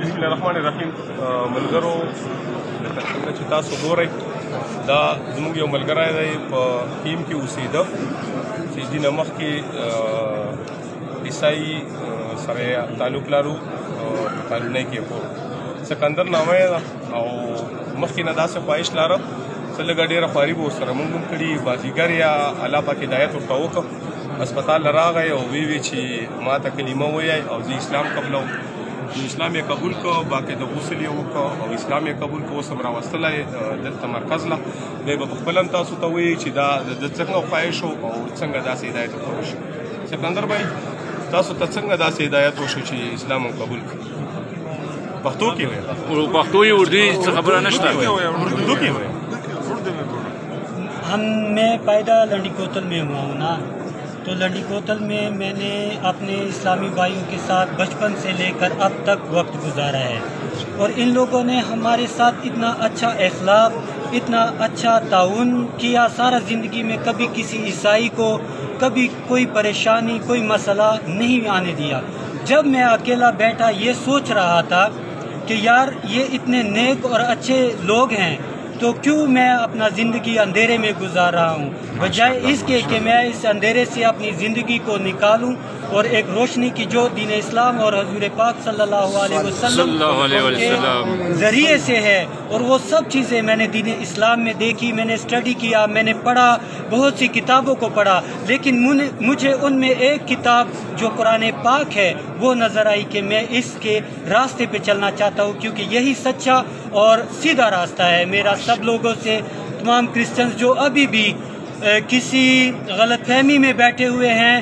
بسم الله الرحمن الرحیم. ملګرو لکه څنګه چې تاسو ګورئ دا زموږ یو ملګری دی په ټیم کې اوسېده چې دینه مخکې عیسائی سره تعلق لرو کالونۍ کې په سکندر نامه یې ده او مخکې نه داسې خواهش لاره څه لږه ډېره خواري به ورسره مونږ هم کړي بازیګر یا الله پاک هدایت ورته وکړه هسپتال راغی او وی چې ما ته کلمه ووایي او زه اسلام قبلوم اسلام یې قبول کړ باقي د غسل یې وکړ او اسلام یې قبول کړ اوس هم راوستلی دلته مرکز له دی به پخپله هم تاسو ته وایي چې دا د څنګه خواهش و او څنګه داسې هدایت ورته وشو. سکندر بھائی تاسو ته څنګه داسې هدایت وشو چې اسلام هم قبول کړ؟ پښتو کې وایي پښتو یې اردو څه خبره نشته اردو کې وایي. میں پیدا لنڈی کوتل میں ہوا ہوں نا تو لنڈی کوتل میں میں نے اپنے اسلامی بھائیوں کے ساتھ بچپن سے لے کر اب تک وقت گزارا ہے اور ان لوگوں نے ہمارے ساتھ اتنا اچھا اخلاق اتنا اچھا تعاون کیا سارا زندگی میں کبھی کسی عیسائی کو کبھی کوئی پریشانی کوئی مسئلہ نہیں آنے دیا. جب میں اکیلا بیٹھا یہ سوچ رہا تھا کہ یار یہ اتنے نیک اور اچھے لوگ ہیں تو کیوں میں اپنا زندگی اندھیرے میں گزار رہا ہوں بجائے اس کے کہ میں اس اندھیرے سے اپنی زندگی کو نکالوں اور ایک روشنی کی جو دین اسلام اور حضور پاک صلی اللہ علیہ وسلم کے ذریعے سے ہے اور وہ سب چیزیں میں نے دین اسلام میں دیکھی میں نے اسٹڈی کیا میں نے پڑھا بہت سی کتابوں کو پڑھا لیکن مجھے ان میں ایک کتاب جو قرآن پاک ہے وہ نظر آئی کہ میں اس کے راستے پہ چلنا چاہتا ہوں کیونکہ یہی سچا اور سیدھا راستہ ہے میرا. سب لوگوں سے تمام کرسچنز جو ابھی بھی کسی غلط فہمی میں بیٹھے ہوئے ہیں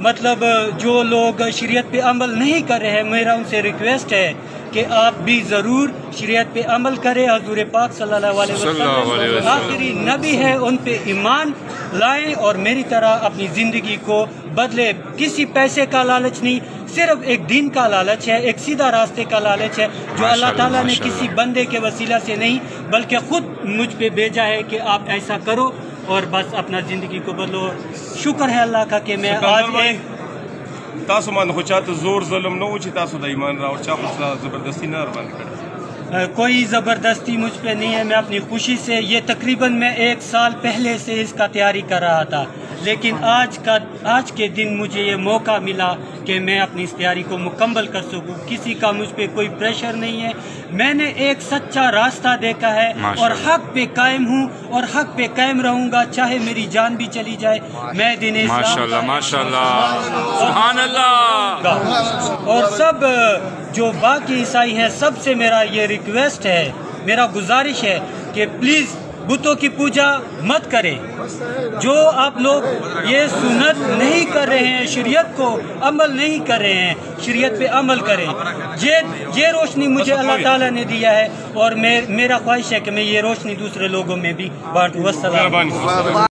مطلب جو لوگ شریعت پہ عمل نہیں کر رہے ہیں میرا ان سے ریکویسٹ ہے کہ آپ بھی ضرور شریعت پہ عمل کریں. حضور پاک صلی اللہ علیہ وسلم آخری نبی ہے ان پہ ایمان لائیں اور میری طرح اپنی زندگی کو بدلے. کسی پیسے کا لالچ نہیں صرف ایک دین کا لالچ ہے ایک سیدھا راستے کا لالچ ہے جو اللہ تعالیٰ نے کسی بندے کے وسیلہ سے نہیں بلکہ خود مجھ پہ بھیجا ہے کہ آپ ایسا کرو اور بس اپنا زندگی کو بدلو. شکر ہے اللہ کا کہ میں آج ایک تاسو باندې خو چاته زور ظلم نه و چې تاسو د ایمان راوړ چا خو زبردستی نه ورباندې کړی؟ کوئی زبردستی مجھ پہ نہیں ہے. میں اپنی خوشی سے یہ تقریباً میں 1 سال پہلے سے اس کا تیاری کر رہا تھا لیکن آج کے دن مجھے یہ موقع ملا کہ میں اپنی اس تیاری کو مکمل کر سکوں. کسی کا مجھ پہ کوئی پریشر نہیں ہے. میں نے ایک سچا راستہ دیکھا ہے اور حق پہ قائم ہوں اور حق پہ قائم رہوں گا چاہے میری جان بھی چلی جائے. میں دین اسلام ماشاءاللہ سبحان اللہ. اور سب جو باقی عیسائی ہیں سب سے میرا یہ ریکویسٹ ہے میرا گزارش ہے کہ پلیز بتوں کی پوجا مت کریں. جو آپ لوگ یہ سنت نہیں کر رہے ہیں شریعت کو عمل نہیں کر رہے ہیں شریعت پہ عمل کریں. یہ روشنی مجھے اللہ تعالیٰ نے دیا ہے اور میرا خواہش ہے کہ میں یہ روشنی دوسرے لوگوں میں بھی بانٹوں. والسلام.